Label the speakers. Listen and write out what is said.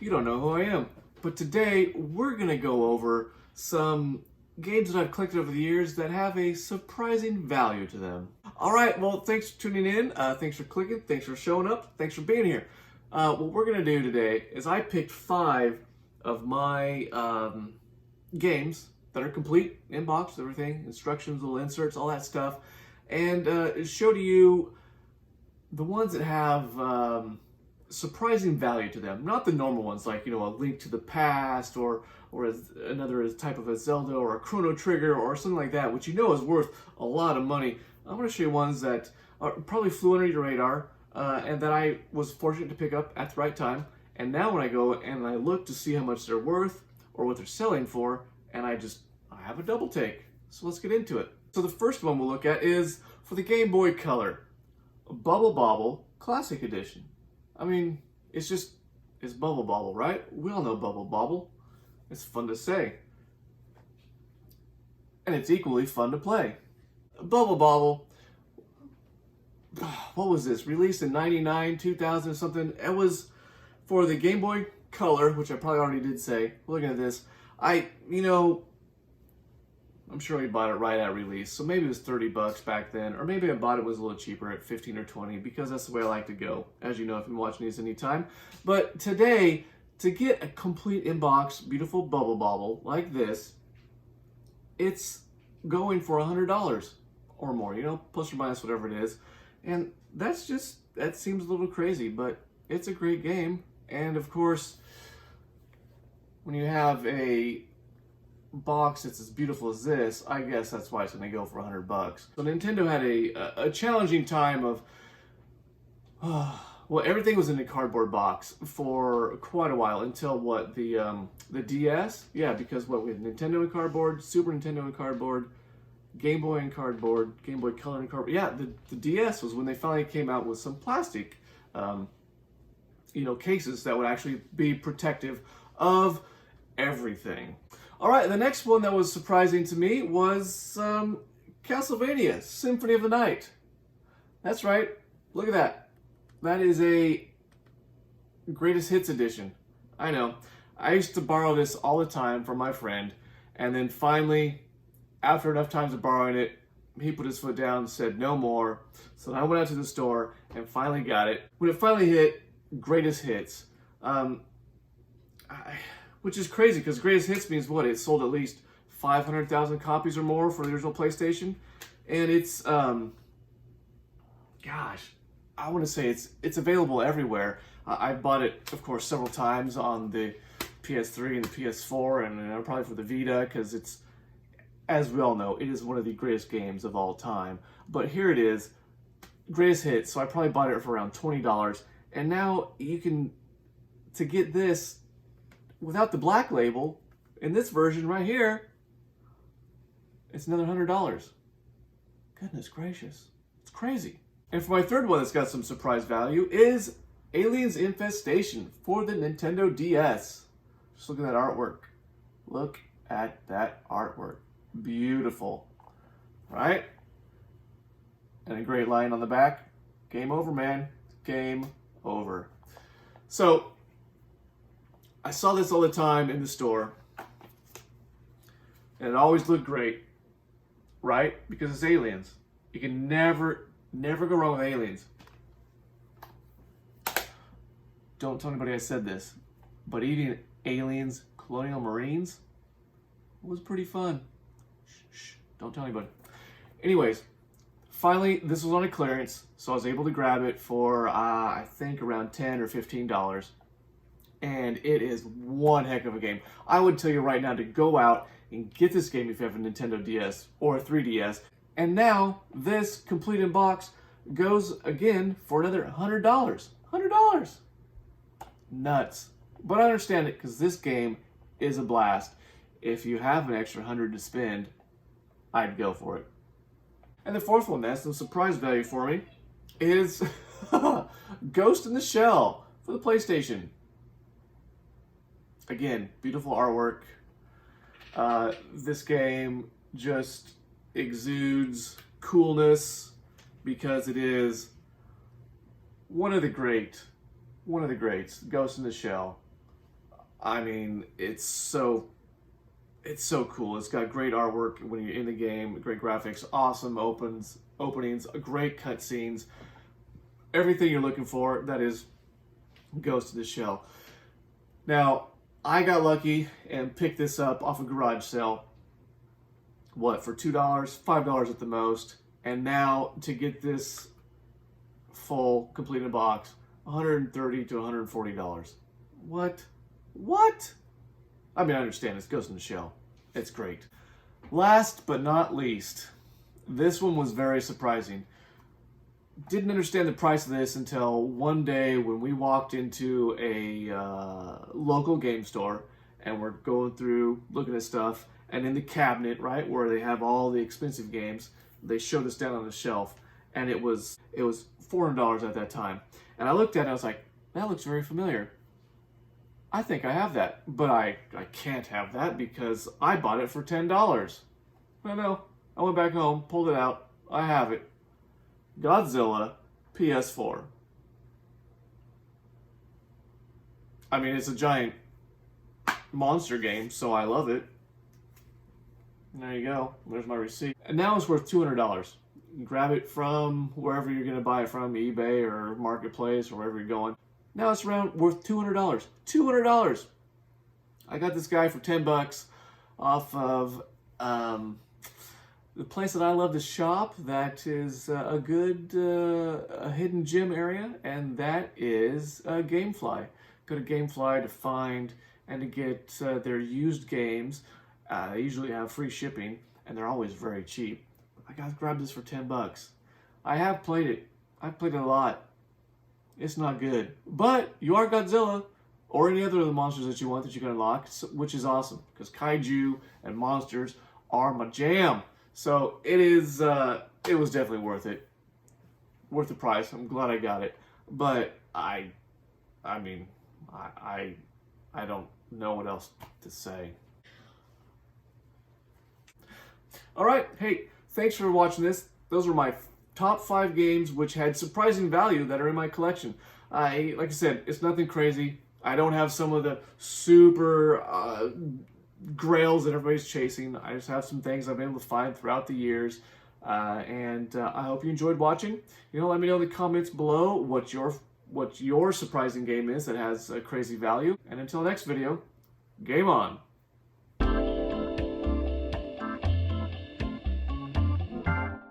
Speaker 1: you don't know who I am. But today, we're going to go over some games that I've collected over the years that have a surprising value to them. All right, well, thanks for tuning in. Thanks for clicking. Thanks for showing up. Thanks for being here. What we're going to do today is I picked 5 of my games that are complete, in-box, everything, instructions, little inserts, all that stuff, and show to you the ones that have surprising value to them. Not the normal ones like, a Link to the Past or another type of a Zelda or a Chrono Trigger or something like that, which is worth a lot of money. I'm going to show you ones that probably flew under your radar and that I was fortunate to pick up at the right time. And now when I go and I look to see how much they're worth or what they're selling for, and I have a double take. So let's get into it. So the first one we'll look at is for the Game Boy Color, Bobble Classic Edition. I mean, it's Bubble Bobble, right? We all know Bubble Bobble. It's fun to say. And it's equally fun to play. Bubble Bobble, what was this? Released in 99, 2000 something. It was for the Game Boy Color, which I probably already did say. Looking at this, I'm sure we bought it right at release, so maybe it was $30 back then, or maybe I bought it was a little cheaper at 15 or 20 because that's the way I like to go, as you know if you've been watching these anytime. But today, to get a complete in-box, beautiful Bubble Bobble like this, it's going for $100 or more, plus or minus whatever it is. And that seems a little crazy, but it's a great game. And of course, when you have a box that's as beautiful as this, I guess that's why it's going to go for $100. So Nintendo had a challenging time of, well, everything was in a cardboard box for quite a while until what, the DS? Yeah, because what, we had Nintendo in cardboard, Super Nintendo in cardboard, Game Boy in cardboard, Game Boy Color in cardboard. Yeah, the DS was when they finally came out with some plastic, cases that would actually be protective of everything. All right, the next one that was surprising to me was Castlevania, Symphony of the Night. That's right. Look at that. That is a greatest hits edition. I know. I used to borrow this all the time from my friend, and then finally, after enough times of borrowing it, he put his foot down and said no more. So I went out to the store and finally got it. When it finally hit greatest hits, which is crazy because greatest hits means what? It sold at least 500,000 copies or more for the original PlayStation. And it's, I want to say it's available everywhere. I've bought it, of course, several times on the PS3 and the PS4 and probably for the Vita because it's, as we all know, it is one of the greatest games of all time. But here it is, greatest hits. So I probably bought it for around $20. And now to get this, without the black label, in this version right here, it's another $100. Goodness gracious. It's crazy. And for my third one that's got some surprise value is Aliens Infestation for the Nintendo DS. Just look at that artwork. Look at that artwork. Beautiful. Right? And a great line on the back. Game over, man. Game over. So, I saw this all the time in the store, and it always looked great, right? Because it's aliens. You can never go wrong with aliens. Don't tell anybody I said this, but eating aliens, colonial marines, was pretty fun. Shh, don't tell anybody. Anyways, finally, this was on a clearance, so I was able to grab it for, I think, around $10 or $15. And it is one heck of a game. I would tell you right now to go out and get this game if you have a Nintendo DS or a 3DS. And now, this complete in box goes again for another $100. $100! Nuts. But I understand it because this game is a blast. If you have an extra $100 to spend, I'd go for it. And the fourth one that's some surprise value for me is Ghost in the Shell for the PlayStation. Again, beautiful artwork. This game just exudes coolness because it is one of the greats, Ghost in the Shell. I mean, it's so cool. It's got great artwork when you're in the game, great graphics, awesome openings, great cutscenes, everything you're looking for. That is goes to the shell. Now, I got lucky and picked this up off a garage sale. What, for $2, $5 at the most, and now to get this full, complete in a box, $130 to $140. What? What? I mean, I understand this goes in the shell. It's great. Last but not least, this one was very surprising. Didn't understand the price of this until one day when we walked into a local game store and we're going through looking at stuff, and in the cabinet, right, where they have all the expensive games, they showed us down on the shelf, and it was $400 at that time. And I looked at it and I was like, that looks very familiar. I think I have that, but I can't have that because I bought it for $10. I know. I went back home, pulled it out. I have it. Godzilla PS4. I mean, it's a giant monster game, so I love it. There you go. There's my receipt. And now it's worth $200. You can grab it from wherever you're going to buy it from, eBay or Marketplace or wherever you're going. Now it's around worth $200. $200. I got this guy for $10 off of the place that I love to shop. That is a good a hidden gem area, and that is GameFly. Go to GameFly to find and to get their used games. They usually have free shipping, and they're always very cheap. I got to grab this for $10. I have played it. I've played it a lot. It's not good. But you are Godzilla, or any other of the monsters that you want that you can unlock, which is awesome, because kaiju and monsters are my jam. So it was definitely worth it. Worth the price. I'm glad I got it. But I mean, I don't know what else to say. All right, hey, thanks for watching this. Those were my top 5 games which had surprising value that are in my collection. Like I said, it's nothing crazy. I don't have some of the super grails that everybody's chasing. I just have some things I've been able to find throughout the years. And I hope you enjoyed watching. Let me know in the comments below what your surprising game is that has a crazy value. And until next video, game on.